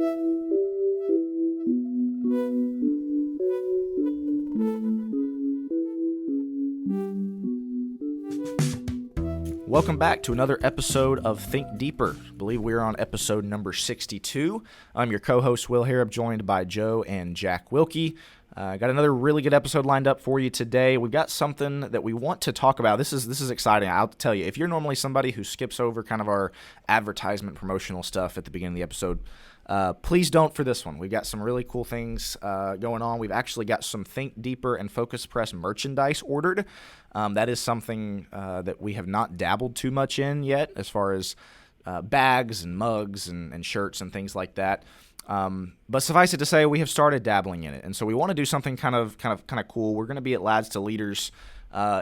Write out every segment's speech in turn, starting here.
Welcome back to another episode of Think Deeper. I believe we're on episode number 62. I'm your co-host, Will Harrop, joined by Joe and Jack Wilkie. Got another really good episode lined up for you today. We've got something that we want to talk about. This is exciting. I'll tell you, if you're normally somebody who skips over kind of our advertisement promotional stuff at the beginning of the episode, please don't for this one. We've got some really cool things going on. We've actually got some Think Deeper and Focus Press merchandise ordered. That is something that we have not dabbled too much in yet, as far as bags and mugs and shirts and things like that. But suffice it to say, we have started dabbling in it, and so we want to do something kind of cool. We're going to be at Lads to Leaders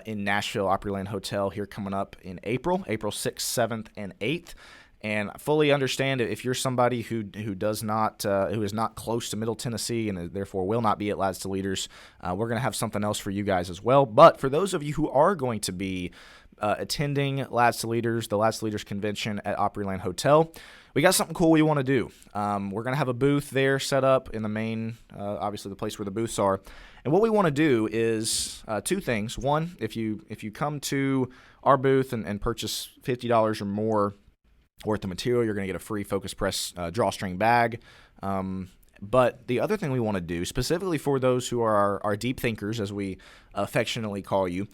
in Nashville, Opryland Hotel here coming up in April 6th, 7th, and 8th. And I fully understand if you're somebody who is not close to Middle Tennessee and therefore will not be at Lads to Leaders, we're going to have something else for you guys as well. But for those of you who are going to be attending Lads to Leaders, the Lads to Leaders convention at Opryland Hotel, we got something cool we want to do. We're going to have a booth there set up in the main, obviously the place where the booths are. And what we want to do is two things. One, if you come to our booth and purchase $50 or more worth of material, you're going to get a free Focus Press drawstring bag. But the other thing we want to do, specifically for those who are our deep thinkers, as we affectionately call you,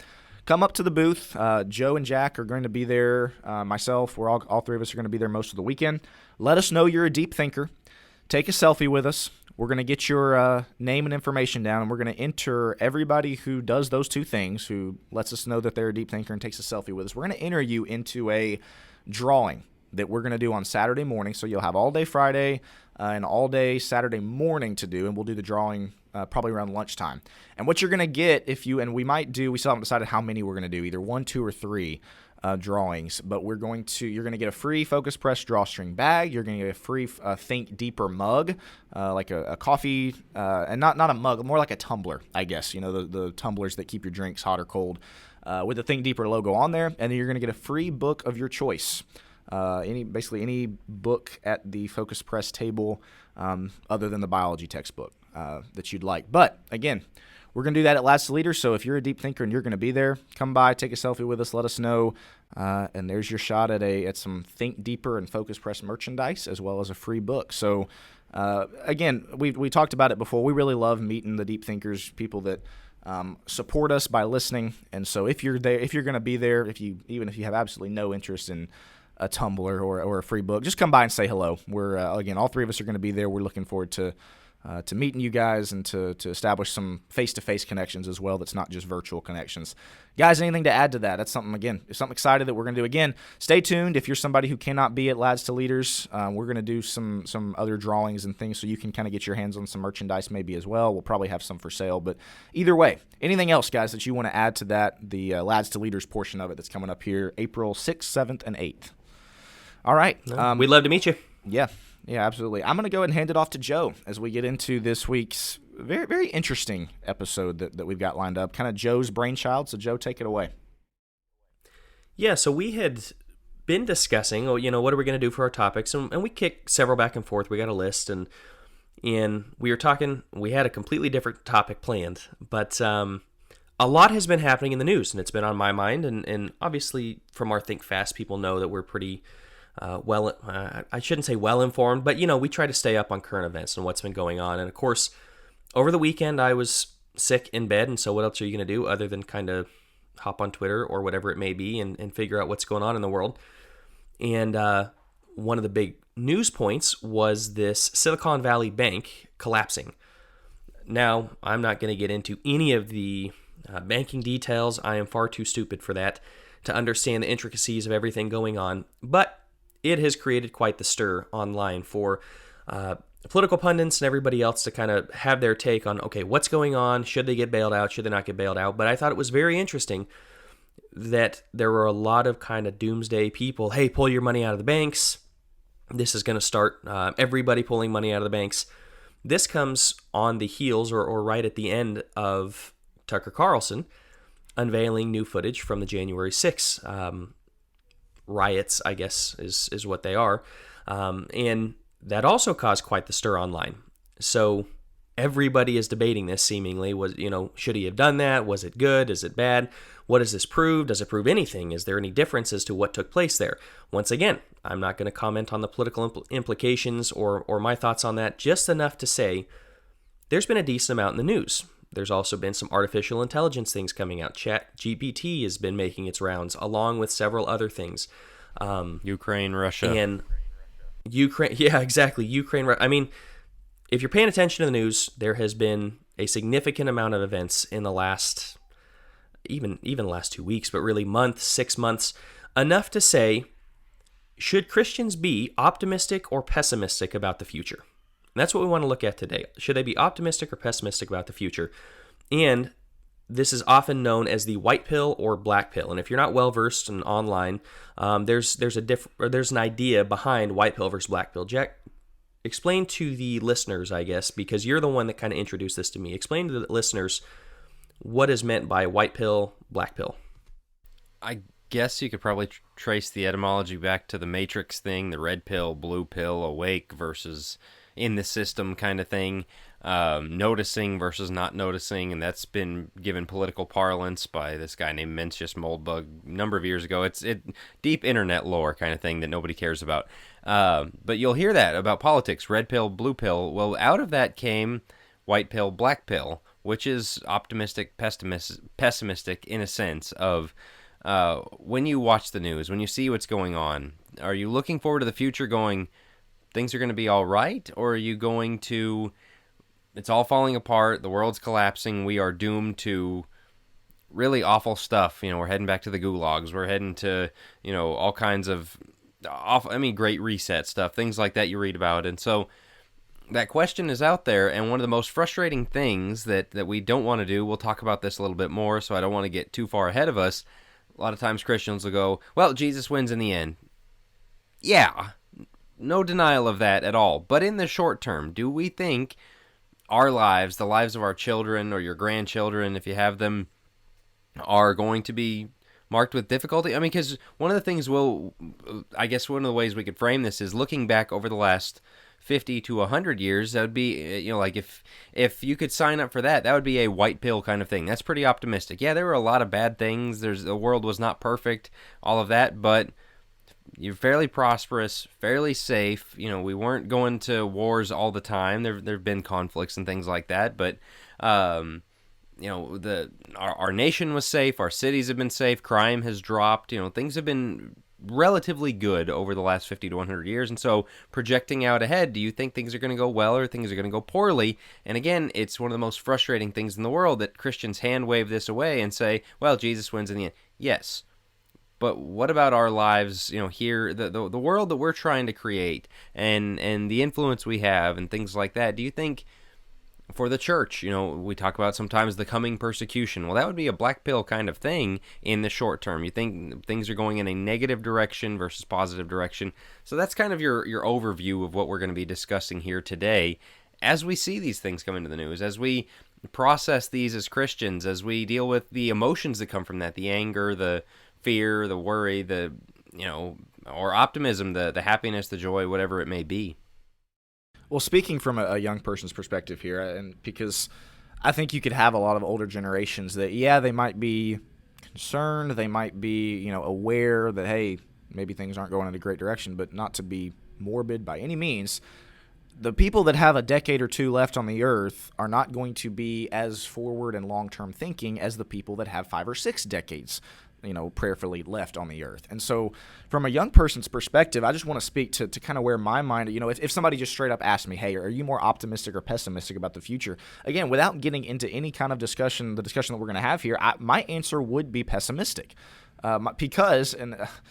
come up to the booth. Joe and Jack are going to be there. Myself, all three of us are going to be there most of the weekend. Let us know you're a deep thinker. Take a selfie with us. We're going to get your name and information down, and we're going to enter everybody who does those two things, who lets us know that they're a deep thinker and takes a selfie with us. We're going to enter you into a drawing that we're going to do on Saturday morning. So you'll have all day Friday and all day Saturday morning to do, and we'll do the drawing probably around lunchtime. And what you're going to get we still haven't decided how many we're going to do, either 1, 2, or 3 drawings, but you're going to get a free Focus Press drawstring bag. You're going to get a free Think Deeper mug, like a coffee, and not a mug, more like a tumbler, I guess, the tumblers that keep your drinks hot or cold, with the Think Deeper logo on there. And then you're going to get a free book of your choice. Any book at the Focus Press table other than the biology textbook that you'd like. But again, we're going to do that at Lads to Leaders, so if you're a deep thinker and you're going to be there, come by, take a selfie with us, let us know, and there's your shot at some Think Deeper and Focus Press merchandise, as well as a free book. So again, we talked about it before. We really love meeting the deep thinkers, people that support us by listening. And so if you're there, if you're going to be there, even if you have absolutely no interest in a tumbler or a free book, just come by and say hello. We're again, all three of us are going to be there. We're looking forward to meeting you guys and to establish some face-to-face connections as well. That's not just virtual connections. Guys, anything to add to that? That's something excited that we're going to do. Again, stay tuned. If you're somebody who cannot be at Lads to Leaders, we're going to do some other drawings and things so you can kind of get your hands on some merchandise maybe as well. We'll probably have some for sale. But either way, anything else, guys, that you want to add to that, the Lads to Leaders portion of it that's coming up here April 6th, 7th, and 8th. All right. We'd love to meet you. Yeah, absolutely. I'm going to go ahead and hand it off to Joe as we get into this week's very, very interesting episode that we've got lined up. Kind of Joe's brainchild. So, Joe, take it away. Yeah, so we had been discussing, what are we going to do for our topics? And we kicked several back and forth. We got a list, and we were talking. We had a completely different topic planned. But a lot has been happening in the news, and it's been on my mind. And obviously, from our Think Fast, people know that we're pretty I shouldn't say well-informed, but, we try to stay up on current events and what's been going on. And, of course, over the weekend, I was sick in bed, and so what else are you going to do other than kind of hop on Twitter or whatever it may be and figure out what's going on in the world? And one of the big news points was this Silicon Valley Bank collapsing. Now, I'm not going to get into any of the banking details. I am far too stupid for that to understand the intricacies of everything going on, but it has created quite the stir online for political pundits and everybody else to kind of have their take on, okay, what's going on? Should they get bailed out? Should they not get bailed out? But I thought it was very interesting that there were a lot of kind of doomsday people. Hey, pull your money out of the banks. This is going to start everybody pulling money out of the banks. This comes on the heels or right at the end of Tucker Carlson unveiling new footage from the January 6th riots, I guess, is what they are. And that also caused quite the stir online. So everybody is debating this seemingly. Should he have done that? Was it good? Is it bad? What does this prove? Does it prove anything? Is there any difference as to what took place there? Once again, I'm not going to comment on the political implications or my thoughts on that, just enough to say there's been a decent amount in the news. There's also been some artificial intelligence things coming out. ChatGPT has been making its rounds, along with several other things. Ukraine, Russia. And Ukraine, yeah, exactly. Ukraine, I mean, if you're paying attention to the news, there has been a significant amount of events in the last, even the last 2 weeks, but really months, 6 months, enough to say, should Christians be optimistic or pessimistic about the future? And that's what we want to look at today. Should they be optimistic or pessimistic about the future? And this is often known as the white pill or black pill. And if you're not well versed in online, there's an idea behind white pill versus black pill. Jack, explain to the listeners, I guess, because you're the one that kind of introduced this to me. Explain to the listeners what is meant by white pill, black pill. I guess you could probably trace the etymology back to the Matrix thing, the red pill, blue pill, awake versus in the system kind of thing, noticing versus not noticing, and that's been given political parlance by this guy named Mencius Moldbug a number of years ago. It's deep internet lore kind of thing that nobody cares about. But you'll hear that about politics, red pill, blue pill. Well, out of that came white pill, black pill, which is optimistic, pessimistic in a sense of when you watch the news, when you see what's going on, are you looking forward to the future going, things are going to be all right? Or are you going to, it's all falling apart, the world's collapsing, we are doomed to really awful stuff. We're heading back to the gulags, we're heading to, all kinds of great reset stuff, things like that you read about. And so that question is out there, and one of the most frustrating things that we don't want to do, we'll talk about this a little bit more, so I don't want to get too far ahead of us. A lot of times Christians will go, well, Jesus wins in the end. Yeah, no denial of that at all. But in the short term, do we think our lives, the lives of our children or your grandchildren, if you have them, are going to be marked with difficulty? I mean, because one of the things I guess one of the ways we could frame this is looking back over the last 50 to 100 years, that would be, like if you could sign up for that, that would be a white pill kind of thing. That's pretty optimistic. Yeah, there were a lot of bad things. The world was not perfect, all of that, but you're fairly prosperous, fairly safe. We weren't going to wars all the time. There've been conflicts and things like that, but our nation was safe. Our cities have been safe. Crime has dropped. Things have been relatively good over the last 50 to 100 years. And so projecting out ahead, do you think things are going to go well or things are going to go poorly? And again, it's one of the most frustrating things in the world that Christians hand wave this away and say, well, Jesus wins in the end. Yes. But what about our lives, here, the world that we're trying to create and the influence we have and things like that? Do you think for the church, we talk about sometimes the coming persecution. Well, that would be a black pill kind of thing in the short term. You think things are going in a negative direction versus positive direction. So that's kind of your overview of what we're going to be discussing here today as we see these things come into the news, as we process these as Christians, as we deal with the emotions that come from that, the anger, the fear, the worry, or optimism, the happiness, the joy, whatever it may be. Well, speaking from a young person's perspective here, and because I think you could have a lot of older generations that, yeah, they might be concerned, they might be, aware that, hey, maybe things aren't going in a great direction, but not to be morbid by any means. The people that have a decade or two left on the earth are not going to be as forward and long-term thinking as the people that have 5 or 6 decades prayerfully left on the earth. And so from a young person's perspective, I just want to speak to kind of where my mind, if somebody just straight up asked me, hey, are you more optimistic or pessimistic about the future? Again, without getting into any kind of discussion, the discussion that we're going to have here, my answer would be pessimistic. Because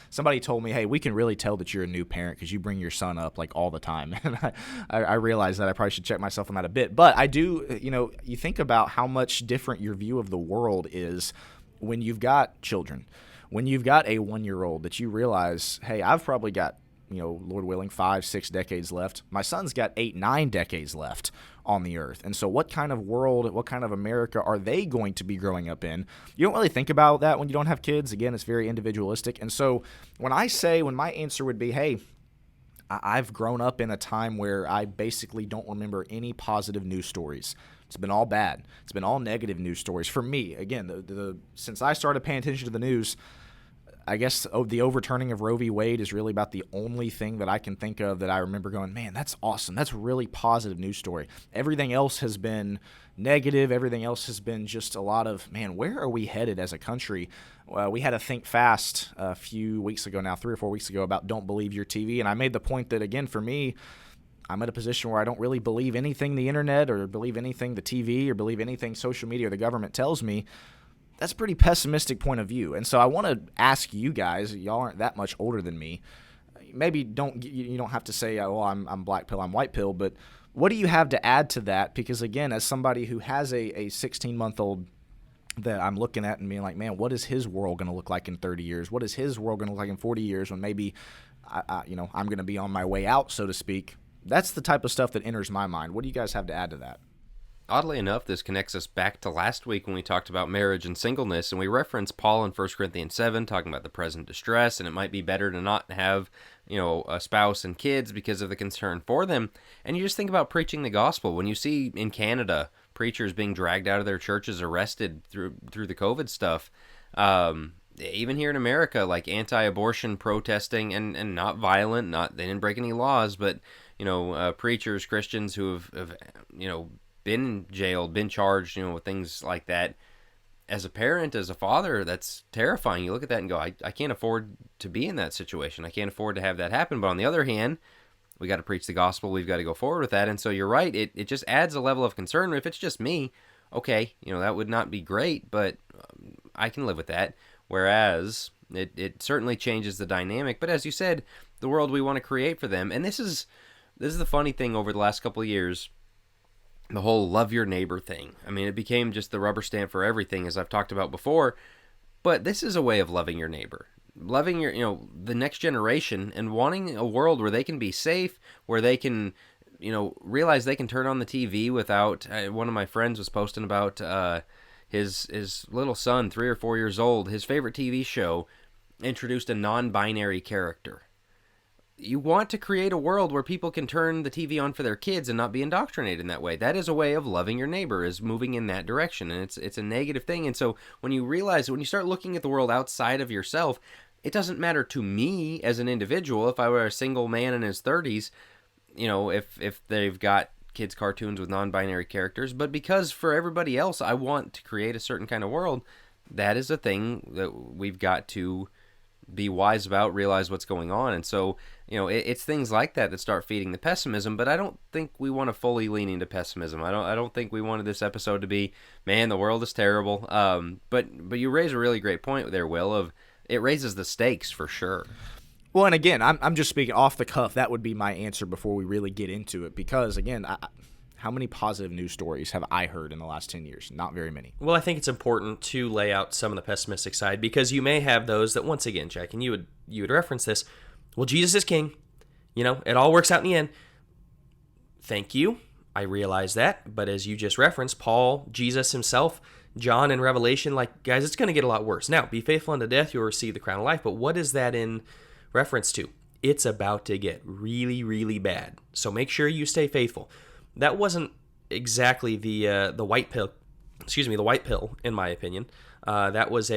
somebody told me, hey, we can really tell that you're a new parent because you bring your son up like all the time. And I realize that I probably should check myself on that a bit. But I do, you think about how much different your view of the world is when you've got children, when you've got a 1-year-old that you realize, hey, I've probably got, Lord willing, 5, 6 decades left. My son's got 8, 9 decades left on the earth. And so what kind of world, what kind of America are they going to be growing up in? You don't really think about that when you don't have kids. Again, it's very individualistic. And so when my answer would be, hey, I've grown up in a time where I basically don't remember any positive news stories. It's been all bad. It's been all negative news stories for me. Again, since I started paying attention to the news, I guess the overturning of Roe v. Wade is really about the only thing that I can think of that I remember going, man, that's awesome. That's a really positive news story. Everything else has been negative. Everything else has been just a lot of, man, where are we headed as a country? We had a Think Fast a few weeks ago now, 3 or 4 weeks ago, about don't believe your TV. And I made the point that, again, for me, I'm at a position where I don't really believe anything the internet or believe anything the TV or believe anything social media or the government tells me. That's a pretty pessimistic point of view. And so I want to ask you guys, y'all aren't that much older than me. Maybe you don't have to say, oh, I'm black pill, I'm white pill, but what do you have to add to that? Because, again, as somebody who has a 16-month-old that I'm looking at and being like, man, what is his world going to look like in 30 years? What is his world going to look like in 40 years when maybe I'm going to be on my way out, so to speak? That's the type of stuff that enters my mind. What do you guys have to add to that? Oddly enough, this connects us back to last week when we talked about marriage and singleness, and we referenced Paul in 1 Corinthians 7 talking about the present distress, and it might be better to not have, a spouse and kids because of the concern for them. And you just think about preaching the gospel. When you see in Canada preachers being dragged out of their churches, arrested through the COVID stuff, even here in America, like anti-abortion protesting and not violent, they didn't break any laws, but preachers, Christians who have been jailed, been charged, with things like that. As a parent, as a father, that's terrifying. You look at that and go, I can't afford to be in that situation. I can't afford to have that happen. But on the other hand, we got to preach the gospel. We've got to go forward with that. And so you're right. It just adds a level of concern. If it's just me, okay, that would not be great, but I can live with that. Whereas it certainly changes the dynamic. But as you said, the world we want to create for them. And this is the funny thing over the last couple of years. The whole love your neighbor thing. I mean, it became just the rubber stamp for everything, as I've talked about before. But this is a way of loving your neighbor. Loving the next generation and wanting a world where they can be safe, where they can, realize they can turn on the TV without... one of my friends was posting about his little son, 3 or 4 years old, his favorite TV show introduced a non-binary character. You want to create a world where people can turn the TV on for their kids and not be indoctrinated in that way. That is a way of loving your neighbor, is moving in that direction, and it's a negative thing. And so when you start looking at the world outside of yourself, it doesn't matter to me as an individual if I were a single man in his 30s, if they've got kids' cartoons with non-binary characters, but because for everybody else I want to create a certain kind of world, that is a thing that we've got to be wise about, realize what's going on. And so, it's things like that start feeding the pessimism, but I don't think we want to fully lean into pessimism. I don't think we wanted this episode to be, man, the world is terrible. But you raise a really great point there, Will, of it raises the stakes for sure. Well, and again, I'm just speaking off the cuff. That would be my answer before we really get into it, because again, how many positive news stories have I heard in the last 10 years? Not very many. Well, I think it's important to lay out some of the pessimistic side, because you may have those that, once again, Jack, and you would reference this, well, Jesus is king. It all works out in the end. Thank you. I realize that. But as you just referenced, Paul, Jesus himself, John in Revelation, guys, it's going to get a lot worse. Now, be faithful unto death, you'll receive the crown of life. But what is that in reference to? It's about to get really, really bad. So make sure you stay faithful. That wasn't exactly the white pill. The white pill, in my opinion. That was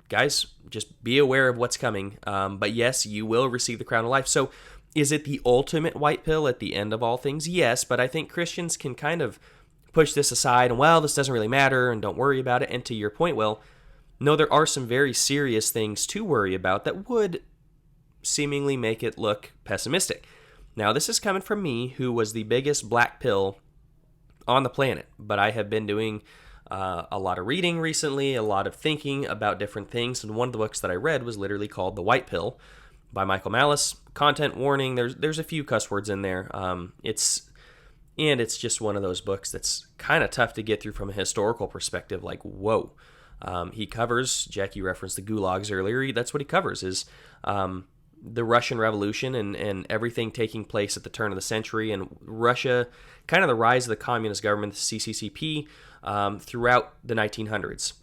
guys, just be aware of what's coming. But yes, you will receive the crown of life. So is it the ultimate white pill at the end of all things? Yes, but I think Christians can kind of push this aside and, well, this doesn't really matter and don't worry about it. And to your point, Will, no, there are some very serious things to worry about that would seemingly make it look pessimistic. Now, this is coming from me, who was the biggest black pill on the planet, but I have been doing a lot of reading recently, a lot of thinking about different things, and one of the books that I read was literally called The White Pill by Michael Malice. Content warning, there's a few cuss words in there. It's just one of those books that's kind of tough to get through from a historical perspective, whoa. He covers, Jack, you referenced the gulags earlier, that's what he covers, is the Russian Revolution and everything taking place at the turn of the century, and Russia, kind of the rise of the communist government, the CCCP, throughout the 1900s.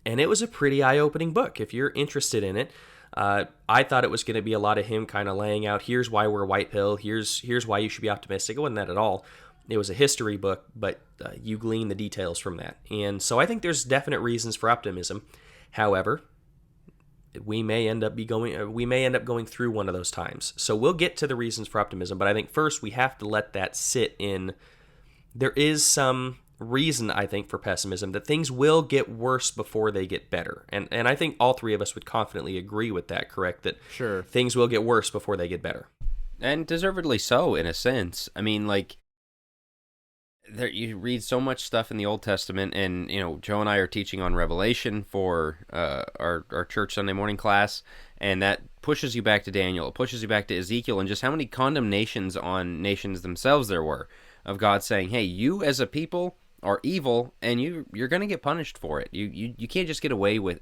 And it was a pretty eye-opening book if you're interested in it. I thought it was going to be a lot of him kind of laying out, here's why we're white pill, here's why you should be optimistic. It wasn't that at all. It was a history book, but you glean the details from that. And so I think there's definite reasons for optimism. However, we may end up going through one of those times. So we'll get to the reasons for optimism, but I think first we have to let that sit in. There is some reason, I think, for pessimism, that things will get worse before they get better. And I think all three of us would confidently agree with that, correct? That Sure. Things will get worse before they get better. And deservedly so, in a sense. I mean, like, you read so much stuff in the Old Testament, and Joe and I are teaching on Revelation for our church Sunday morning class, and that pushes you back to Daniel, it pushes you back to Ezekiel, and just how many condemnations on nations themselves there were, of God saying, hey, you as a people are evil, and you're going to get punished for it. You can't just get away with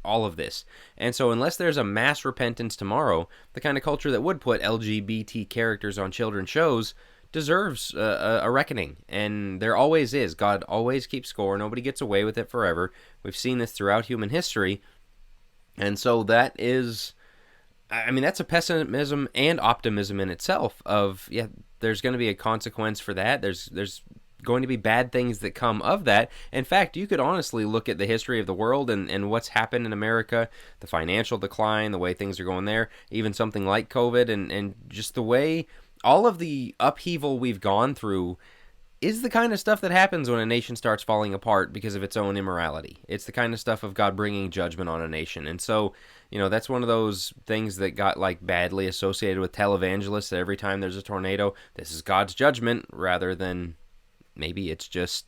all of this. And so unless there's a mass repentance tomorrow, the kind of culture that would put LGBT characters on children's shows deserves a reckoning, and there always is. God always keeps score. Nobody gets away with it forever. We've seen this throughout human history, and so that is, I mean, that's a pessimism and optimism in itself. Of there's going to be a consequence for that. There's going to be bad things that come of that. In fact, you could honestly look at the history of the world and what's happened in America, the financial decline, the way things are going there, even something like COVID, and just the way all of the upheaval we've gone through is the kind of stuff that happens when a nation starts falling apart because of its own immorality. It's the kind of stuff of God bringing judgment on a nation. And so, that's one of those things that got badly associated with televangelists. That every time there's a tornado, this is God's judgment, rather than maybe it's just,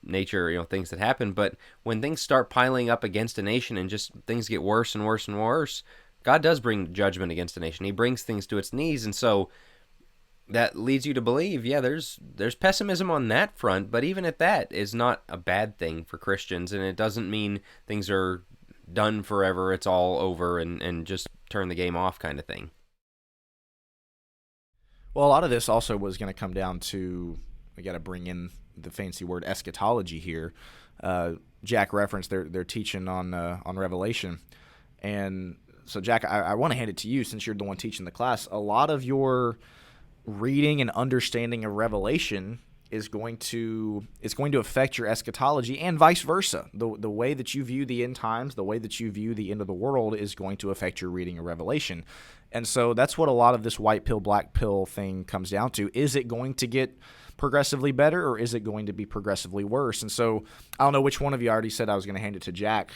nature, things that happen. But when things start piling up against a nation and just things get worse and worse and worse, God does bring judgment against a nation. He brings things to its knees, and so that leads you to believe, there's pessimism on that front, but even at that is not a bad thing for Christians, and it doesn't mean things are done forever, it's all over, and just turn the game off kind of thing. Well, a lot of this also was going to come down to, we got to bring in the fancy word eschatology here. Jack referenced their teaching on Revelation, and so, Jack, I want to hand it to you since you're the one teaching the class. A lot of your reading and understanding of Revelation is going to affect your eschatology, and vice versa. The way that you view the end times, the way that you view the end of the world is going to affect your reading of Revelation. And so that's what a lot of this white pill, black pill thing comes down to. Is it going to get progressively better, or is it going to be progressively worse? And so I don't know which one of you already said I was going to hand it to Jack.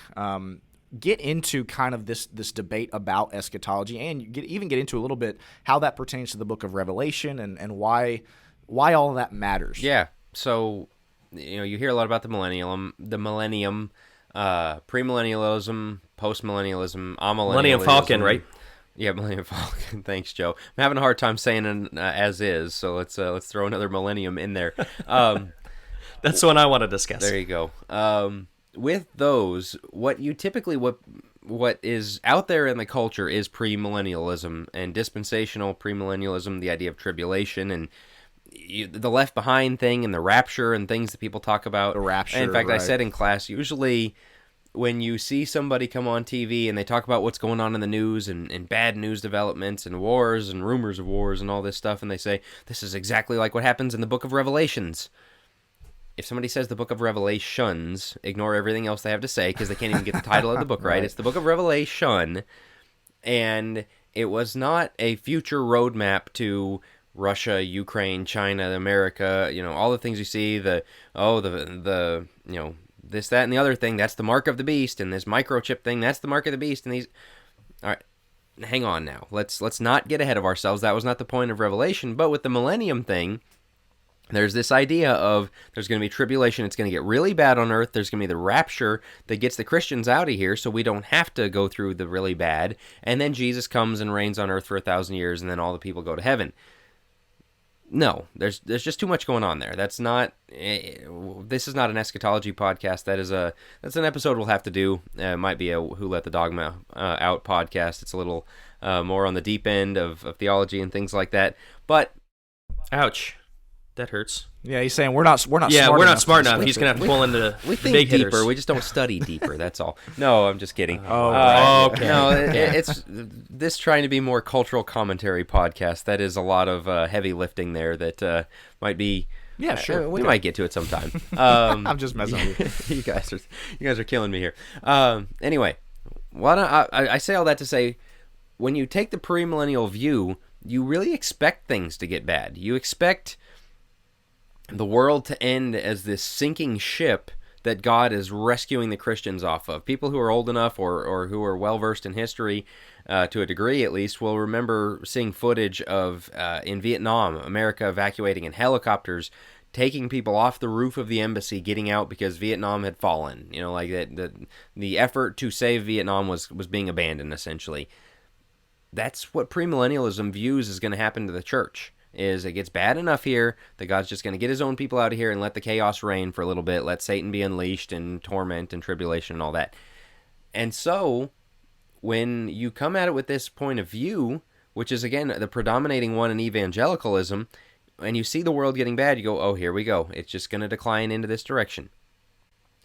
Get into kind of this debate about eschatology, and even get into a little bit how that pertains to the book of Revelation and why all of that matters. Yeah. So, you hear a lot about the millennium, premillennialism, postmillennialism, amillennialism. Millennium Falcon, right? Yeah, Millennium Falcon. Thanks, Joe. I'm having a hard time saying it as is, so let's throw another millennium in there. That's the one I want to discuss. There you go. With those, what is out there in the culture is premillennialism and dispensational premillennialism, the idea of tribulation and the left behind thing and the rapture and things that people talk about. The rapture, and in fact, right. I said in class, usually when you see somebody come on TV and they talk about what's going on in the news and bad news developments and wars and rumors of wars and all this stuff, and they say, this is exactly like what happens in the book of Revelations. If somebody says the book of Revelations, ignore everything else they have to say, because they can't even get the title of the book right. Right. It's the book of Revelation, and it was not a future roadmap to Russia, Ukraine, China, America, all the things you see, this, that, and the other thing, that's the mark of the beast, and this microchip thing, that's the mark of the beast, and these... All right, hang on now. Let's not get ahead of ourselves. That was not the point of Revelation, but with the millennium thing, there's this idea of there's going to be tribulation. It's going to get really bad on earth. There's going to be the rapture that gets the Christians out of here so we don't have to go through the really bad. And then Jesus comes and reigns on earth for 1,000 years, and then all the people go to heaven. No, there's just too much going on there. That's not. This is not an eschatology podcast. That's an episode we'll have to do. It might be a Who Let the Dogma Out podcast. It's a little more on the deep end of theology and things like that. But ouch. that hurts. Yeah, he's saying we're not smart we're not smart to enough. He's gonna have to pull into We the think big deeper. hitters. We just don't study deeper. That's all. No, I'm just kidding. Okay. No, it's this trying to be more cultural commentary podcast. That is a lot of heavy lifting there. That might be. Yeah, sure. We might get to it sometime. I'm just messing with you. You guys are killing me here. Anyway, why don't I say all that to say, when you take the premillennial view, you really expect things to get bad. You expect the world to end as this sinking ship that God is rescuing the Christians off of. People who are old enough or who are well versed in history, to a degree at least, will remember seeing footage of in Vietnam, America evacuating in helicopters, taking people off the roof of the embassy, getting out because Vietnam had fallen. You know, like the effort to save Vietnam was being abandoned, essentially. That's what premillennialism views is going to happen to the church. Is it gets bad enough here that God's just going to get his own people out of here and let the chaos reign for a little bit, let Satan be unleashed and torment and tribulation and all that. And so, when you come at it with this point of view, which is, again, the predominating one in evangelicalism, and you see the world getting bad, you go, oh, here we go. It's just going to decline into this direction.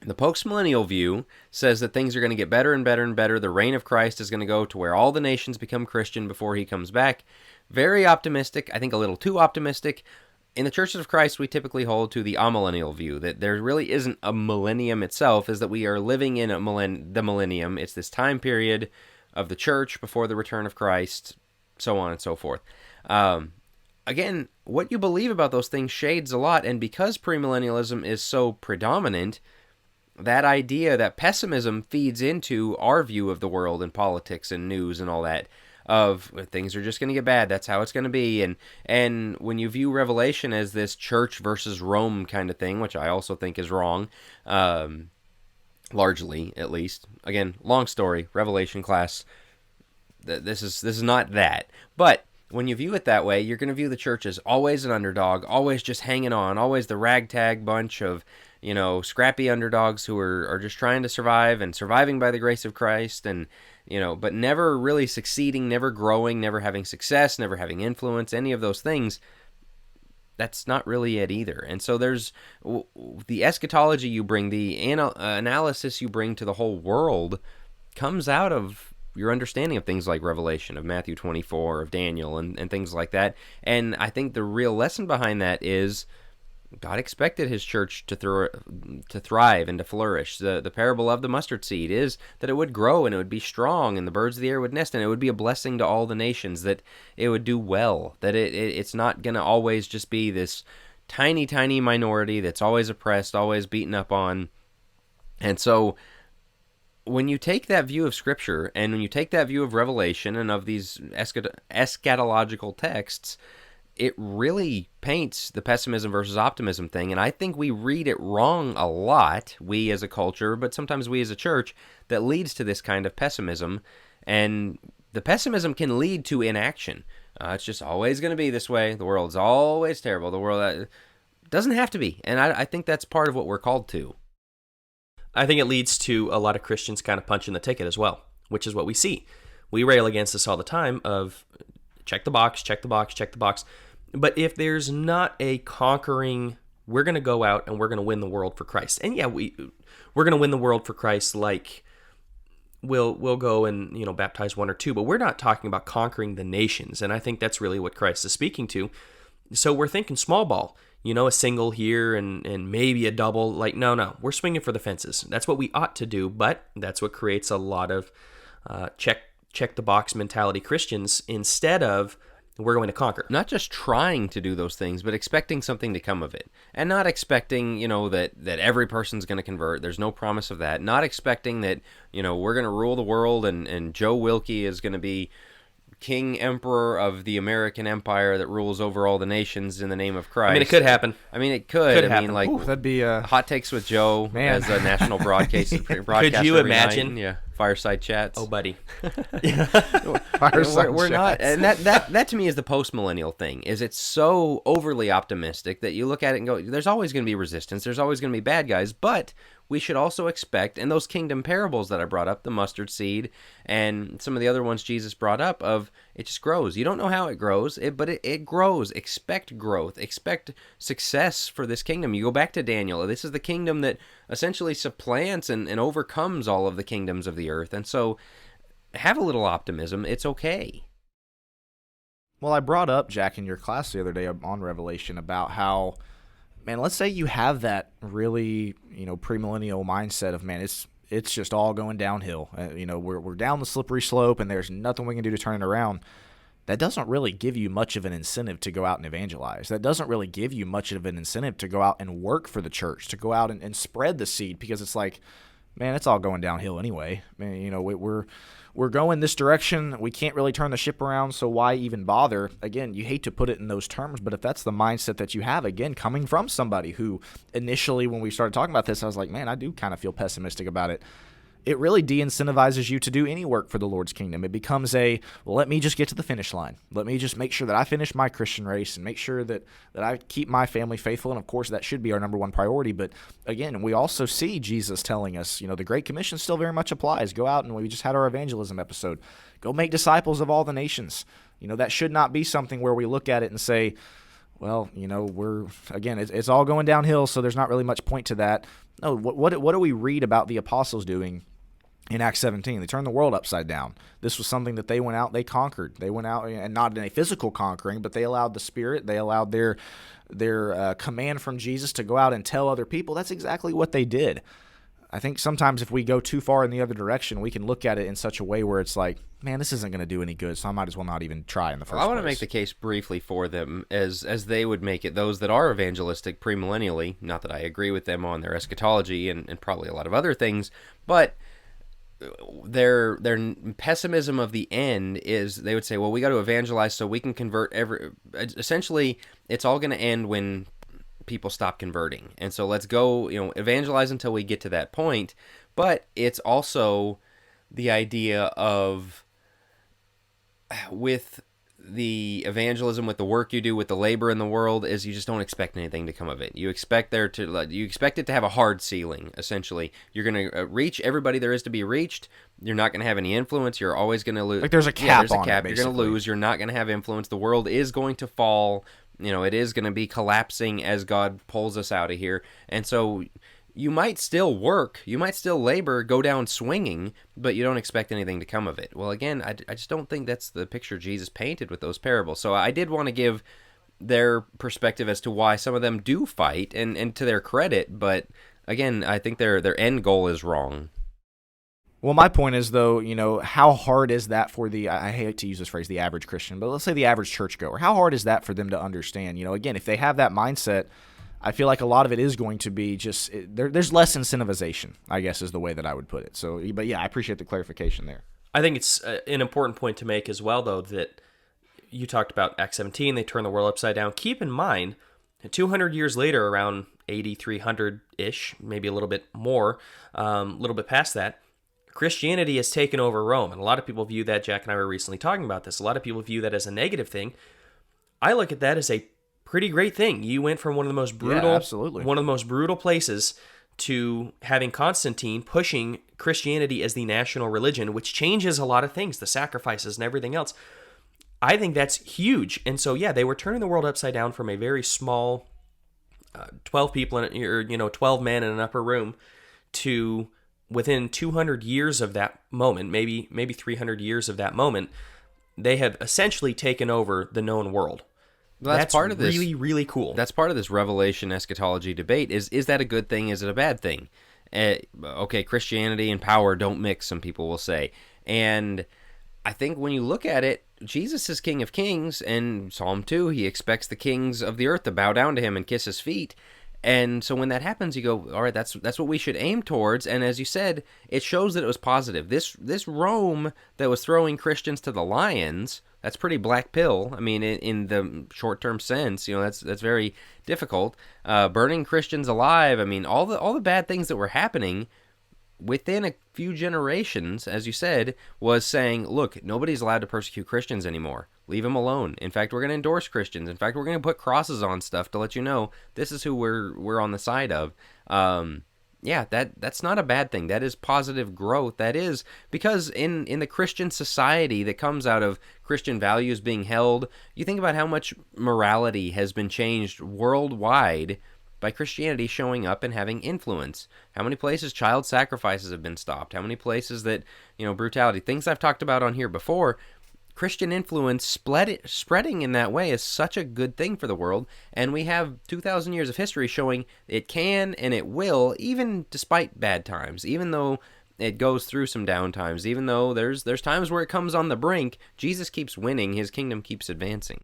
The postmillennial view says that things are going to get better and better and better. The reign of Christ is going to go to where all the nations become Christian before he comes back. Very optimistic, I think a little too optimistic. In the Churches of Christ, we typically hold to the amillennial view, that there really isn't a millennium itself, is that we are living in the millennium. It's this time period of the church before the return of Christ, so on and so forth. Again, what you believe about those things shades a lot, and because premillennialism is so predominant, that idea, that pessimism feeds into our view of the world and politics and news and all that, of things are just going to get bad, that's how it's going to be. And when you view Revelation as this church versus Rome kind of thing, which I also think is wrong, largely at least. Again, long story, Revelation class, this is not that. But when you view it that way, you're going to view the church as always an underdog, always just hanging on, always the ragtag bunch of, scrappy underdogs who are just trying to survive and surviving by the grace of Christ, and but never really succeeding, never growing, never having success, never having influence, any of those things. That's not really it either. And so there's the eschatology you bring, the analysis you bring to the whole world comes out of your understanding of things like Revelation, of Matthew 24, of Daniel, and things like that. And I think the real lesson behind that is God expected his church to thrive and to flourish. The parable of the mustard seed is that it would grow and it would be strong and the birds of the air would nest and it would be a blessing to all the nations, that it would do well, that it's not going to always just be this tiny, tiny minority that's always oppressed, always beaten up on. And so when you take that view of Scripture and when you take that view of Revelation and of these eschatological texts, it really paints the pessimism versus optimism thing, and I think we read it wrong a lot, we as a culture, but sometimes we as a church, that leads to this kind of pessimism, and the pessimism can lead to inaction. It's just always going to be this way, the world's always terrible, the world doesn't have to be, and I think that's part of what we're called to. I think it leads to a lot of Christians kind of punching the ticket as well, which is what we see. We rail against this all the time of check the box, check the box, check the box. But if there's not a conquering, we're going to go out and we're going to win the world for Christ. And yeah, we're going to win the world for Christ, like we'll go and baptize one or two, but we're not talking about conquering the nations. And I think that's really what Christ is speaking to. So we're thinking small ball, a single here and maybe a double. Like, no, we're swinging for the fences. That's what we ought to do, but that's what creates a lot of check the box mentality Christians instead of we're going to conquer. Not just trying to do those things, but expecting something to come of it. And not expecting, that every person's going to convert. There's no promise of that. Not expecting that, we're going to rule the world and Joe Wilkie is going to be king emperor of the American empire that rules over all the nations in the name of Christ. I mean, it could happen. It could. Happen. Like, ooh, that'd be Hot Takes with Joe as a national broadcast. Could you imagine? Night. Yeah, fireside chats. Oh, buddy. fireside we're not, chats. and that to me is the post-millennial thing. Is it's so overly optimistic that you look at it and go, "There's always going to be resistance. There's always going to be bad guys." But we should also expect, and those kingdom parables that I brought up, the mustard seed and some of the other ones Jesus brought up, of it just grows. You don't know how it grows, but it grows. Expect growth. Expect success for this kingdom. You go back to Daniel. This is the kingdom that essentially supplants and overcomes all of the kingdoms of the earth. And so have a little optimism. It's okay. Well, I brought up, Jack, in your class the other day on Revelation about how, man, let's say you have that really, premillennial mindset of, man, it's just all going downhill. We're down the slippery slope and there's nothing we can do to turn it around. That doesn't really give you much of an incentive to go out and evangelize. That doesn't really give you much of an incentive to go out and work for the church, to go out and spread the seed, because it's like, man, it's all going downhill anyway. Man, we're going this direction. We can't really turn the ship around, so why even bother? Again, you hate to put it in those terms, but if that's the mindset that you have, again, coming from somebody who initially, when we started talking about this, I was like, man, I do kind of feel pessimistic about it. It really de-incentivizes you to do any work for the Lord's kingdom. It becomes let me just get to the finish line. Let me just make sure that I finish my Christian race and make sure that I keep my family faithful. And, of course, that should be our number one priority. But, again, we also see Jesus telling us, the Great Commission still very much applies. Go out, and we just had our evangelism episode. Go make disciples of all the nations. That should not be something where we look at it and say, well, it's all going downhill, so there's not really much point to that. No, what do we read about the apostles doing in Acts 17? They turned the world upside down. This was something that they went out, they conquered. They went out, and not in a physical conquering, but they allowed the Spirit, they allowed their command from Jesus to go out and tell other people. That's exactly what they did. I think sometimes if we go too far in the other direction, we can look at it in such a way where it's like, man, this isn't going to do any good, so I might as well not even try in the first place. I want to make the case briefly for them as they would make it, those that are evangelistic premillennially, not that I agree with them on their eschatology and probably a lot of other things, but their pessimism of the end is they would say, well, we got to evangelize so we can convert essentially it's all going to end when people stop converting. And so let's go, evangelize until we get to that point. But it's also the idea of, with the evangelism, with the work you do, with the labor in the world, is you just don't expect anything to come of it. You expect it to have a hard ceiling, essentially. You're going to reach everybody there is to be reached. You're not going to have any influence. You're always going to lose. Like there's a cap on it, You're going to lose. You're not going to have influence. The world is going to fall. It is going to be collapsing as God pulls us out of here. And so you might still work, you might still labor, go down swinging, but you don't expect anything to come of it. Well, again, I just don't think that's the picture Jesus painted with those parables. So I did want to give their perspective as to why some of them do fight, and to their credit, but again, I think their end goal is wrong. Well, my point is, though, how hard is that for I hate to use this phrase, the average Christian, but let's say the average churchgoer. How hard is that for them to understand? Again, if they have that mindset, I feel like a lot of it is going to be just, there's less incentivization, I guess is the way that I would put it. So, but yeah, I appreciate the clarification there. I think it's an important point to make as well, though, that you talked about Acts 17, they turn the world upside down. Keep in mind, 200 years later, around 8300-ish, maybe a little bit more, a little bit past that, Christianity has taken over Rome, and a lot of people view that. Jack and I were recently talking about this. A lot of people view that as a negative thing. I look at that as a pretty great thing. You went from one of the most brutal places to having Constantine pushing Christianity as the national religion, which changes a lot of things, the sacrifices and everything else. I think that's huge. And so, yeah, they were turning the world upside down from a very small 12 people, 12 men in an upper room, to within 200 years of that moment, maybe 300 years of that moment, they have essentially taken over the known world. Well, that's part of this. Really, really cool. That's part of this Revelation eschatology debate. Is that a good thing? Is it a bad thing? Okay, Christianity and power don't mix, some people will say. And I think when you look at it, Jesus is King of Kings, and Psalm 2, he expects the kings of the earth to bow down to him and kiss his feet. And so when that happens, you go, all right, that's what we should aim towards. And as you said, it shows that it was positive. This Rome that was throwing Christians to the lions, that's pretty black pill. I mean, in the short-term sense, that's very difficult. Burning Christians alive. I mean, all the bad things that were happening within a few generations, as you said, was saying, look, nobody's allowed to persecute Christians anymore. Leave them alone. In fact, we're going to endorse Christians. In fact, we're going to put crosses on stuff to let you know this is who we're on the side of. yeah, that's not a bad thing. That is positive growth. That is because in the Christian society that comes out of Christian values being held, you think about how much morality has been changed worldwide by Christianity showing up and having influence. How many places child sacrifices have been stopped? How many places that, brutality, things I've talked about on here before. Christian influence spreading in that way is such a good thing for the world, and we have 2,000 years of history showing it can and it will, even despite bad times, even though it goes through some down times, even though there's times where it comes on the brink. Jesus keeps winning, his kingdom keeps advancing.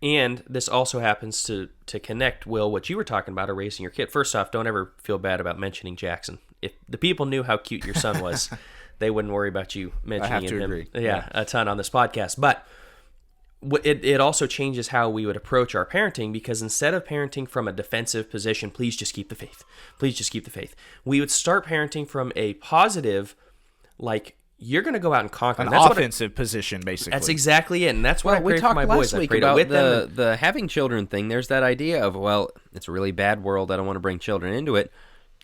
And this also happens to connect, Will, what you were talking about, erasing your kid. First off, don't ever feel bad about mentioning Jackson. If the people knew how cute your son was, they wouldn't worry about you mentioning him. Agree. A ton on this podcast. But it also changes how we would approach our parenting, because instead of parenting from a defensive position, please just keep the faith, please just keep the faith, we would start parenting from a positive, like, you're going to go out and conquer. An that's offensive position, basically. That's exactly it, and that's what I pray for my boys. We I talked pray last week with about them. the having children thing. There's that idea of, well, it's a really bad world, I don't want to bring children into it.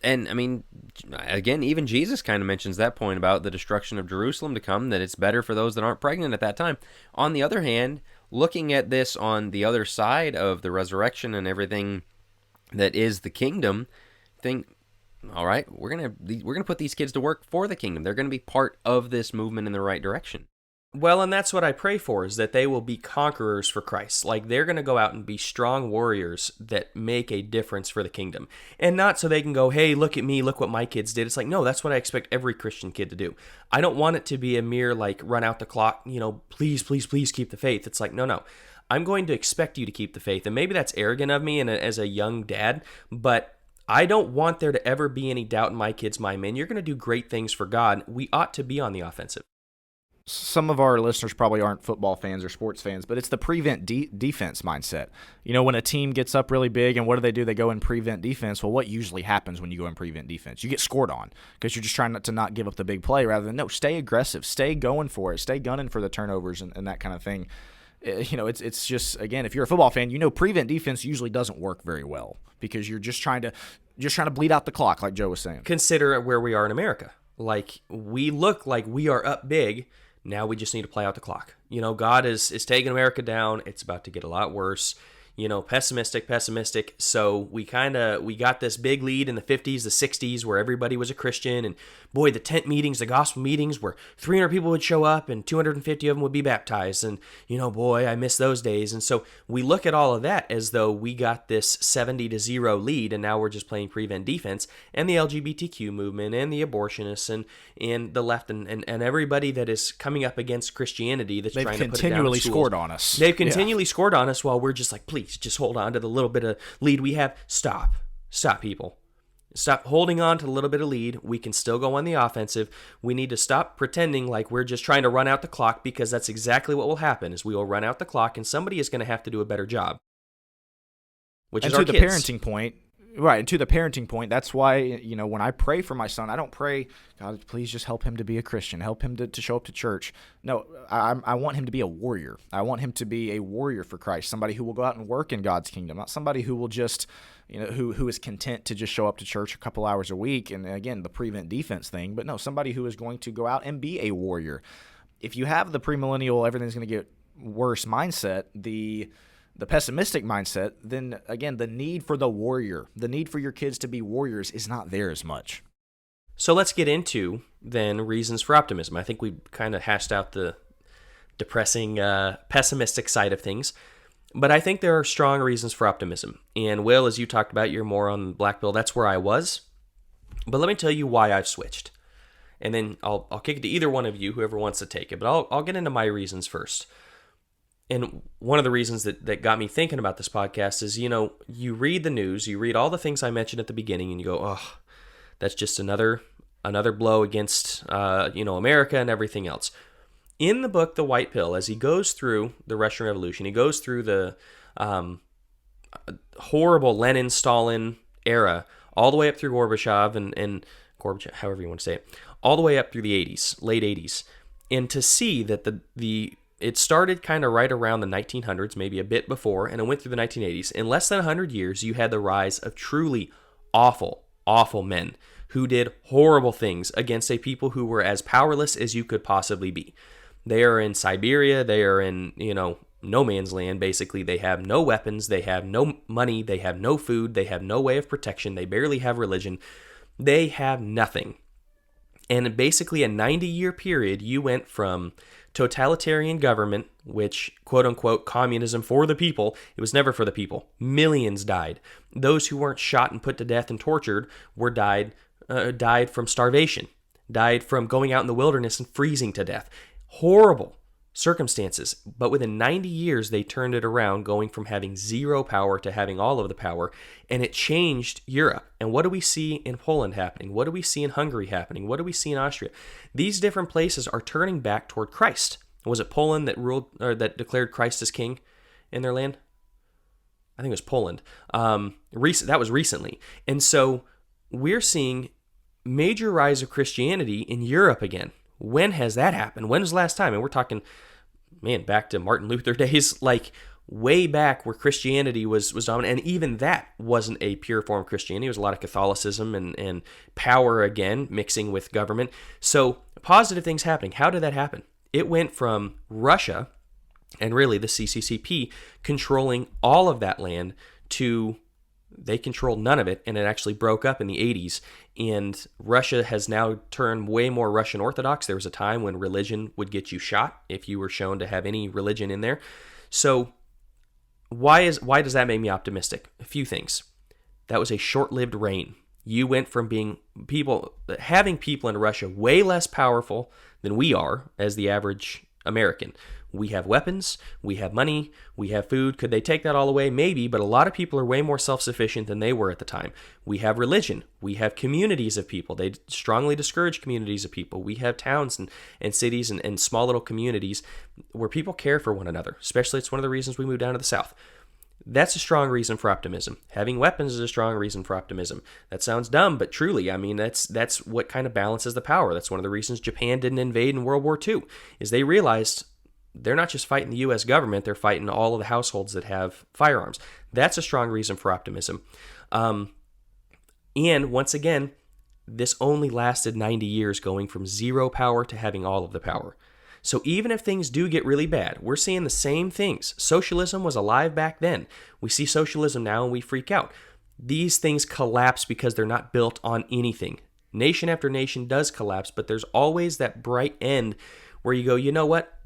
And, I mean, again, even Jesus kind of mentions that point about the destruction of Jerusalem to come, that it's better for those that aren't pregnant at that time. On the other hand, looking at this on the other side of the resurrection and everything that is the kingdom, think, all right, we're gonna put these kids to work for the kingdom. They're going to be part of this movement in the right direction. Well, and that's what I pray for, is that they will be conquerors for Christ. Like, they're going to go out and be strong warriors that make a difference for the kingdom. And not so they can go, hey, look at me, look what my kids did. It's like, no, that's what I expect every Christian kid to do. I don't want it to be a mere, like, run out the clock, please, please, please keep the faith. It's like, no. I'm going to expect you to keep the faith. And maybe that's arrogant of me and as a young dad, but I don't want there to ever be any doubt in my kid's mind. Man, you're going to do great things for God. We ought to be on the offensive. Some of our listeners probably aren't football fans or sports fans, but it's the prevent defense mindset. When a team gets up really big, and what do? They go in prevent defense. Well, what usually happens when you go in prevent defense? You get scored on, because you're just trying to not give up the big play, rather than, no, stay aggressive, stay going for it, stay gunning for the turnovers and that kind of thing. It's just, again, if you're a football fan, prevent defense usually doesn't work very well, because you're just trying to bleed out the clock, like Joe was saying. Consider where we are in America. Like, we look like we are up big. Now we just need to play out the clock. God is taking America down. It's about to get a lot worse. Pessimistic. So we got this big lead in the 50s, the 60s, where everybody was a Christian. And boy, the tent meetings, the gospel meetings, where 300 people would show up and 250 of them would be baptized. And, boy, I miss those days. And so we look at all of that as though we got this 70-0 lead, and now we're just playing prevent defense. And the LGBTQ movement and the abortionists and the left and everybody that is coming up against Christianity that's trying to put it down in schools. They've continually scored on us. They've continually scored on us, while we're just like, please, just hold on to the little bit of lead we have. Stop, people. Stop holding on to the little bit of lead. We can still go on the offensive. We need to stop pretending like we're just trying to run out the clock, because that's exactly what will happen, is we will run out the clock, and somebody is going to have to do a better job. Which is our kids. Parenting point, right, and to the parenting point, that's why, when I pray for my son, I don't pray, God, please just help him to be a Christian, help him to show up to church. No, I want him to be a warrior. I want him to be a warrior for Christ, somebody who will go out and work in God's kingdom, not somebody who will just, who is content to just show up to church a couple hours a week, and again, the prevent defense thing, but no, somebody who is going to go out and be a warrior. If you have the premillennial, everything's going to get worse mindset, the pessimistic mindset, then again, the need for the warrior, the need for your kids to be warriors is not there as much. So let's get into, then, reasons for optimism. I think we kind of hashed out the depressing, pessimistic side of things, but I think there are strong reasons for optimism. And Will, as you talked about, you're more on black pill. That's where I was. But let me tell you why I've switched. And then I'll kick it to either one of you, whoever wants to take it. But I'll get into my reasons first. And one of the reasons that got me thinking about this podcast is, you read the news, you read all the things I mentioned at the beginning, and you go, oh, that's just another blow against, America and everything else. In the book, The White Pill, as he goes through the Russian Revolution, he goes through the horrible Lenin-Stalin era, all the way up through Gorbachev and Gorbachev, however you want to say it, all the way up through the 80s, late 80s, and to see that it started kind of right around the 1900s, maybe a bit before, and it went through the 1980s. In less than 100 years, you had the rise of truly awful awful men who did horrible things against a people who were as powerless as you could possibly be. They are in Siberia. They are in, no man's land, basically. They have no weapons. They have no money. They have no food. They have no way of protection. They barely have religion. They have nothing. And in basically a 90-year period, you went from totalitarian government, which, quote-unquote, communism for the people. It was never for the people. Millions died. Those who weren't shot and put to death and tortured died from starvation, died from going out in the wilderness and freezing to death. Horrible circumstances. But within 90 years, they turned it around, going from having zero power to having all of the power, and it changed Europe. And what do we see in Poland happening? What do we see in Hungary happening? What do we see in Austria? These different places are turning back toward Christ. Was it Poland that ruled, or that declared Christ as king in their land? I think it was Poland. That was recently. And so we're seeing major rise of Christianity in Europe again. When has that happened? When was the last time? And we're talking, back to Martin Luther days, like way back where Christianity was dominant. And even that wasn't a pure form of Christianity. It was a lot of Catholicism and power again, mixing with government. So positive things happening. How did that happen? It went from Russia and really the CCCP controlling all of that land to they controlled none of it, and it actually broke up in the 80s, and Russia has now turned way more Russian Orthodox. There was a time when religion would get you shot if you were shown to have any religion in there. So why does that make me optimistic? A few things. That was a short-lived reign. You went from having people in Russia way less powerful than we are as the average American. We have weapons, we have money, we have food. Could they take that all away? Maybe, but a lot of people are way more self-sufficient than they were at the time. We have religion. We have communities of people. They strongly discourage communities of people. We have towns and cities and small little communities where people care for one another. Especially, it's one of the reasons we moved down to the South. That's a strong reason for optimism. Having weapons is a strong reason for optimism. That sounds dumb, but truly, that's what kind of balances the power. That's one of the reasons Japan didn't invade in World War II, is they realized they're not just fighting the U.S. government, they're fighting all of the households that have firearms. That's a strong reason for optimism. And once again, this only lasted 90 years, going from zero power to having all of the power. So even if things do get really bad, we're seeing the same things. Socialism was alive back then. We see socialism now and we freak out. These things collapse because they're not built on anything. Nation after nation does collapse, but there's always that bright end where you go, you know what?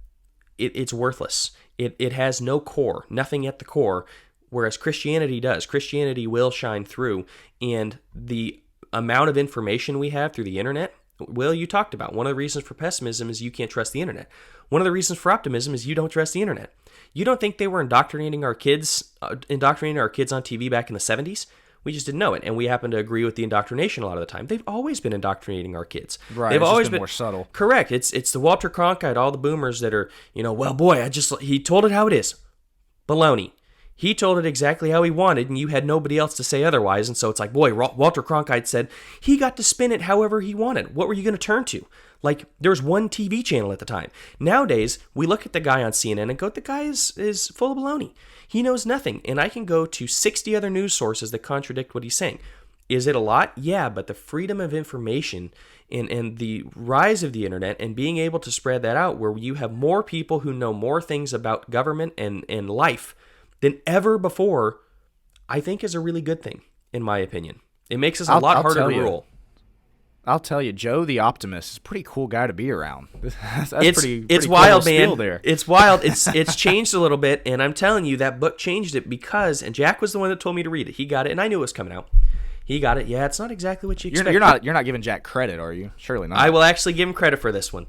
It's worthless. It has no core, nothing at the core, whereas Christianity does. Christianity will shine through, and the amount of information we have through the internet, Will, you talked about, one of the reasons for pessimism is you can't trust the internet. One of the reasons for optimism is you don't trust the internet. You don't think they were indoctrinating our kids on TV back in the 70s? We just didn't know it, and we happen to agree with the indoctrination a lot of the time. They've always been indoctrinating our kids. Right, They've it's always just been more subtle. Correct. It's the Walter Cronkite, all the boomers that are, well, boy, he told it how it is. Baloney. He told it exactly how he wanted, and you had nobody else to say otherwise, and so it's like, boy, Walter Cronkite said he got to spin it however he wanted. What were you going to turn to? Like, there was one TV channel at the time. Nowadays, we look at the guy on CNN and go, the guy is full of baloney. He knows nothing, and I can go to 60 other news sources that contradict what he's saying. Is it a lot? Yeah, but the freedom of information and the rise of the internet and being able to spread that out where you have more people who know more things about government and life than ever before, I think is a really good thing, in my opinion. It makes us a lot harder to rule. I'll tell you, Joe the Optimist is a pretty cool guy to be around. It's wild, man. There. It's wild. It's changed a little bit, and I'm telling you, that book changed it because, and Jack was the one that told me to read it. He got it, and I knew it was coming out. He got it. Yeah, it's not exactly what you expect. You're not giving Jack credit, are you? Surely not. I will actually give him credit for this one.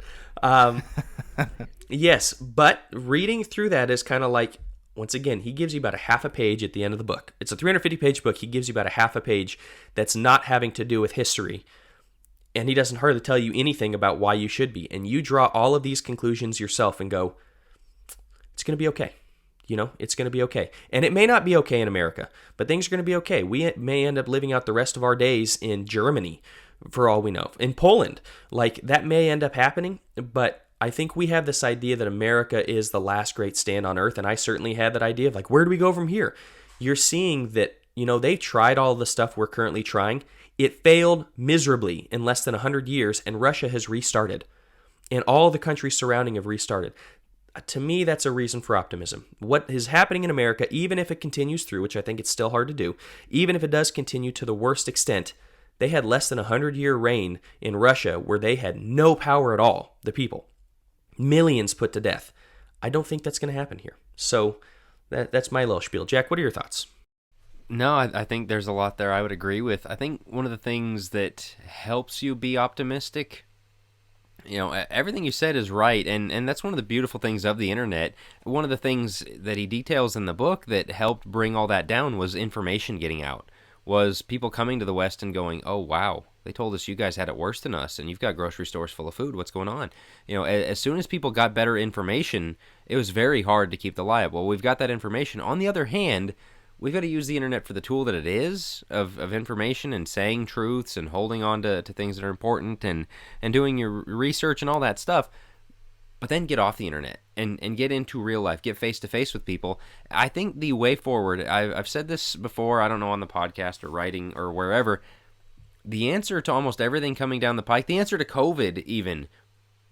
Yes, but reading through that is kind of like, once again, he gives you about a half a page at the end of the book. It's a 350-page book. He gives you about a half a page that's not having to do with history. And he doesn't hardly tell you anything about why you should be. And you draw all of these conclusions yourself and go, it's going to be okay. It's going to be okay. And it may not be okay in America, but things are going to be okay. We may end up living out the rest of our days in Germany, for all we know. In Poland, that may end up happening, but I think we have this idea that America is the last great stand on earth, and I certainly had that idea of, where do we go from here? You're seeing that They tried all the stuff we're currently trying. It failed miserably in less than 100 years, and Russia has restarted. And all the countries surrounding have restarted. To me, that's a reason for optimism. What is happening in America, even if it continues through, which I think it's still hard to do, even if it does continue to the worst extent, they had less than 100-year reign in Russia where they had no power at all, the people. Millions put to death. I don't think that's going to happen here. So that's my little spiel. Jack, what are your thoughts? No, I think there's a lot there I would agree with. I think one of the things that helps you be optimistic, everything you said is right, and that's one of the beautiful things of the internet. One of the things that he details in the book that helped bring all that down was information getting out, was people coming to the West and going, oh, wow, they told us you guys had it worse than us, and you've got grocery stores full of food. What's going on? As soon as people got better information, it was very hard to keep the lie up. Well, we've got that information. On the other hand, we've got to use the internet for the tool that it is of information and saying truths and holding on to things that are important and doing your research and all that stuff. But then get off the internet and get into real life, get face-to-face with people. I think the way forward, I've said this before, I don't know, on the podcast or writing or wherever, the answer to almost everything coming down the pike, the answer to COVID even,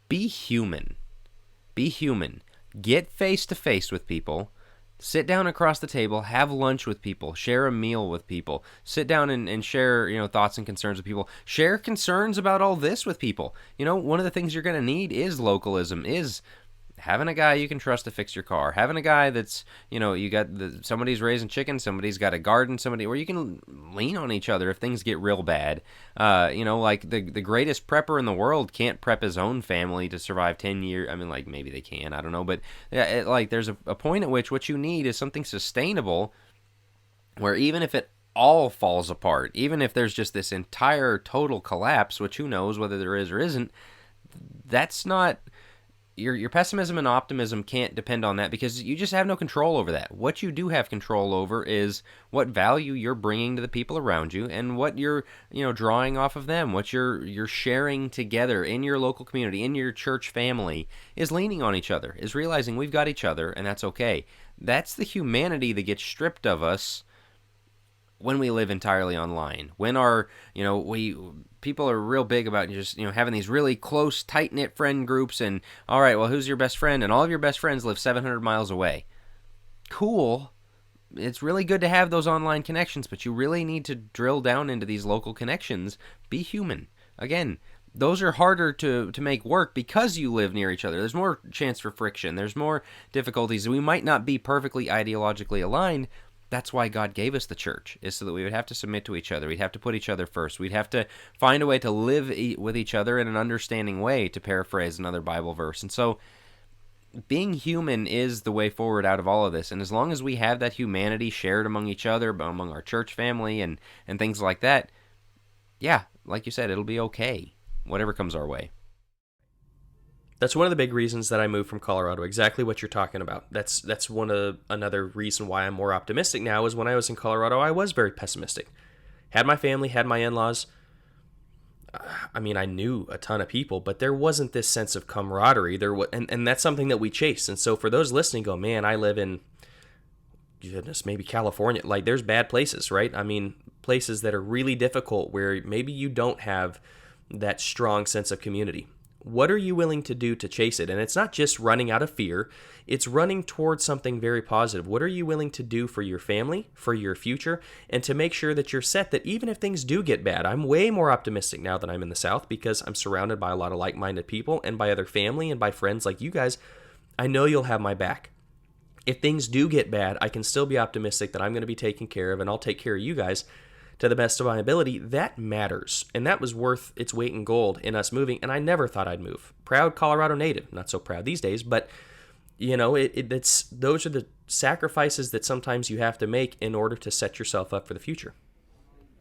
be human. Be human. Get face-to-face with people. Sit down across the table, have lunch with people, share a meal with people, sit down and share, thoughts and concerns with people, share concerns about all this with people. One of the things you're going to need is localism, is having a guy you can trust to fix your car, having a guy that's, you got somebody's raising chickens, somebody's got a garden, somebody where you can lean on each other if things get real bad. Like the greatest prepper in the world can't prep his own family to survive 10 years. I mean, like, maybe they can, I don't know. But there's a point at which what you need is something sustainable where even if it all falls apart, even if there's just this entire total collapse, which who knows whether there is or isn't, that's not... Your pessimism and optimism can't depend on that because you just have no control over that. What you do have control over is what value you're bringing to the people around you and what you're, drawing off of them, what you're sharing together in your local community, in your church family, is leaning on each other, is realizing we've got each other and that's okay. That's the humanity that gets stripped of us when we live entirely online. When people are real big about just, having these really close, tight-knit friend groups and, all right, well, who's your best friend? And all of your best friends live 700 miles away. Cool. It's really good to have those online connections, but you really need to drill down into these local connections. Be human. Again, those are harder to make work because you live near each other. There's more chance for friction. There's more difficulties. We might not be perfectly ideologically aligned. That's why God gave us the church, is so that we would have to submit to each other. We'd have to put each other first. We'd have to find a way to live with each other in an understanding way, to paraphrase another Bible verse. And so being human is the way forward out of all of this. And as long as we have that humanity shared among each other, among our church family and things like that, yeah, like you said, it'll be okay, whatever comes our way. That's one of the big reasons that I moved from Colorado. Exactly what you're talking about. That's another reason why I'm more optimistic now. Is when I was in Colorado, I was very pessimistic. Had my family, had my in-laws. I mean, I knew a ton of people, but there wasn't this sense of camaraderie. And that's something that we chase. And so for those listening, go, man, I live in, goodness, maybe California. Like, there's bad places, right? I mean, places that are really difficult where maybe you don't have that strong sense of community. What are you willing to do to chase it? And it's not just running out of fear. It's running towards something very positive. What are you willing to do for your family, for your future, and to make sure that you're set that even if things do get bad, I'm way more optimistic now that I'm in the South because I'm surrounded by a lot of like-minded people and by other family and by friends like you guys. I know you'll have my back. If things do get bad, I can still be optimistic that I'm going to be taken care of and I'll take care of you guys to the best of my ability. That matters. And that was worth its weight in gold in us moving. And I never thought I'd move. Proud Colorado native. Not so proud these days, but it's those are the sacrifices that sometimes you have to make in order to set yourself up for the future.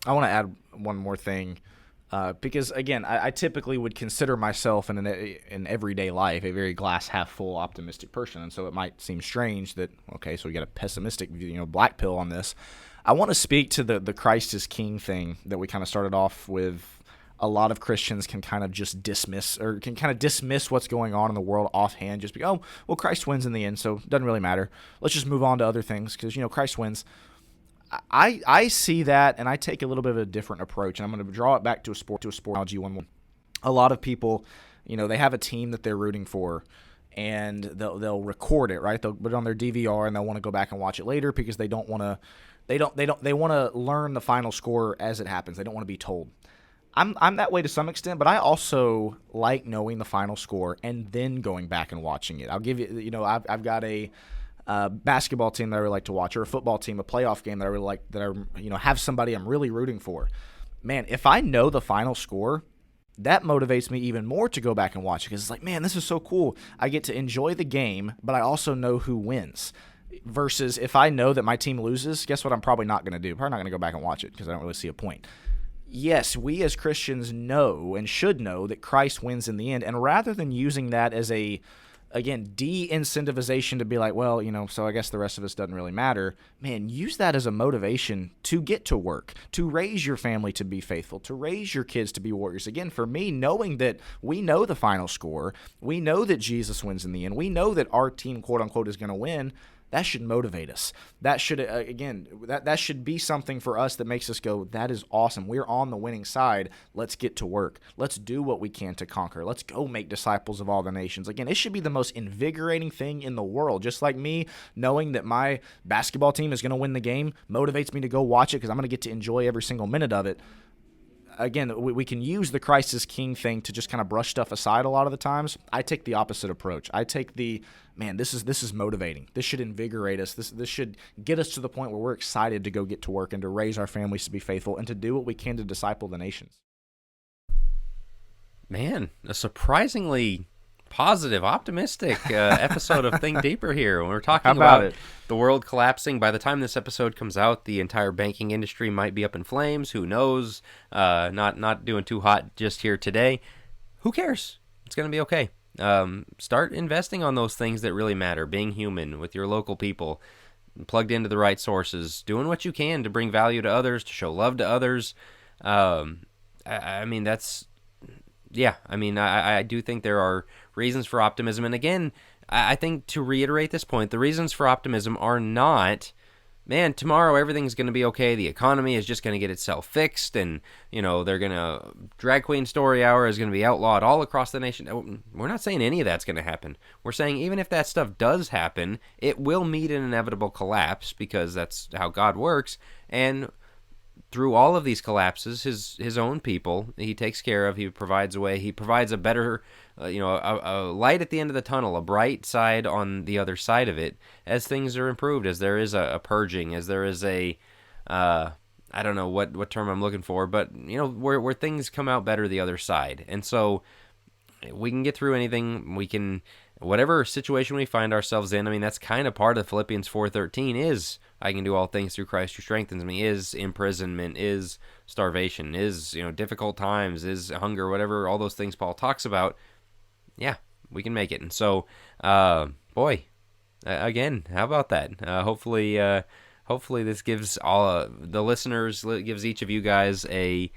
I want to add one more thing because, again, I typically would consider myself in everyday life a very glass half full optimistic person. And so it might seem strange that, okay, so we got a pessimistic black pill on this. I want to speak to the Christ is King thing that we kind of started off with. A lot of Christians can kind of just dismiss what's going on in the world offhand, just be, oh, well, Christ wins in the end, so it doesn't really matter. Let's just move on to other things because, Christ wins. I see that, and I take a little bit of a different approach, and I'm going to draw it back to a sport analogy one. A lot of people, they have a team that they're rooting for, and they'll record it, right? They'll put it on their DVR, and they'll want to go back and watch it later because they don't want to. They want to learn the final score as it happens. They don't want to be told. I'm that way to some extent, but I also like knowing the final score and then going back and watching it. I'll give you, I've got a basketball team that I really like to watch, or a football team, a playoff game that I really like, that I have somebody I'm really rooting for. Man, if I know the final score, that motivates me even more to go back and watch it, because it's like, man, this is so cool. I get to enjoy the game, but I also know who wins. Versus if I know that my team loses, guess what I'm probably not going to do? I'm probably not going to go back and watch it because I don't really see a point. Yes, we as Christians know and should know that Christ wins in the end, and rather than using that as de-incentivization to be like, well, so I guess the rest of us doesn't really matter, man, use that as a motivation to get to work, to raise your family to be faithful, to raise your kids to be warriors. Again, for me, knowing that we know the final score, we know that Jesus wins in the end, we know that our team, quote-unquote, is going to win, that should motivate us. That should, that should be something for us that makes us go, that is awesome. We're on the winning side. Let's get to work. Let's do what we can to conquer. Let's go make disciples of all the nations. Again, it should be the most invigorating thing in the world. Just like me knowing that my basketball team is going to win the game motivates me to go watch it because I'm going to get to enjoy every single minute of it. Again, we can use the Christ is King thing to just kind of brush stuff aside a lot of the times. I take the opposite approach. I take this is motivating. This should invigorate us. This should get us to the point where we're excited to go get to work and to raise our families to be faithful and to do what we can to disciple the nations. Man, a surprisingly positive, optimistic episode of Think Deeper here. When we're talking about the world collapsing, by the time this episode comes out, the entire banking industry might be up in flames. Who knows? Not doing too hot just here today. Who cares? It's going to be okay. Start investing on those things that really matter. Being human with your local people, plugged into the right sources, doing what you can to bring value to others, to show love to others. I do think there are reasons for optimism. And again, I think to reiterate this point, the reasons for optimism are not, man, tomorrow everything's going to be okay. The economy is just going to get itself fixed. And, they're going to, drag queen story hour is going to be outlawed all across the nation. We're not saying any of that's going to happen. We're saying even if that stuff does happen, it will meet an inevitable collapse because that's how God works. And through all of these collapses, his own people, he takes care of, he provides a way, he provides a better, a light at the end of the tunnel, a bright side on the other side of it, as things are improved, as there is a purging, as there is I don't know what term I'm looking for, but, where things come out better the other side. And so we can get through anything, we can, whatever situation we find ourselves in, that's kind of part of Philippians 4:13 is, I can do all things through Christ who strengthens me, is imprisonment, is starvation, is, difficult times, is hunger, whatever, all those things Paul talks about. Yeah, we can make it. And so, again, how about that? Hopefully this gives all the listeners, gives each of you guys a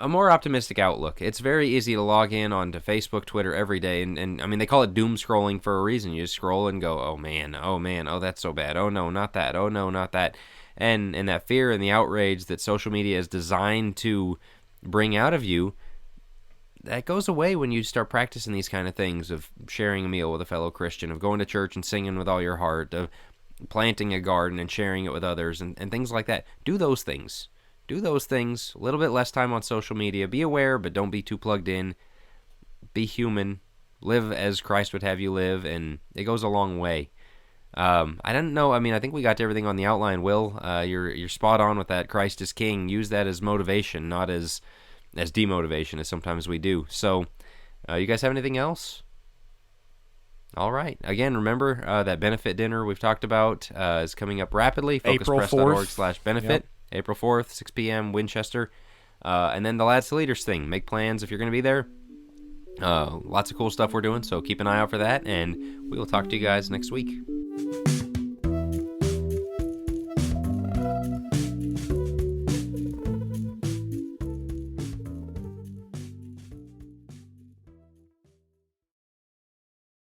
more optimistic outlook. It's very easy to log in onto Facebook, Twitter every day, and they call it doom scrolling for a reason. You just scroll and go, oh man, oh that's so bad, oh no, not that, oh no, not that, and that fear and the outrage that social media is designed to bring out of you, that goes away when you start practicing these kind of things of sharing a meal with a fellow Christian, of going to church and singing with all your heart, of planting a garden and sharing it with others, and things like that. Do those things. A little bit less time on social media. Be aware, but don't be too plugged in. Be human. Live as Christ would have you live, and it goes a long way. I don't know. I think we got to everything on the outline, Will. You're spot on with that. Christ is King. Use that as motivation, not as demotivation, as sometimes we do. So, you guys have anything else? All right. Again, remember that benefit dinner we've talked about is coming up rapidly. FocusPress.org/benefit. Yep. April 4th, 6 p.m., Winchester. And then the Lads to Leaders thing. Make plans if you're going to be there. Lots of cool stuff we're doing, so keep an eye out for that, and we will talk to you guys next week.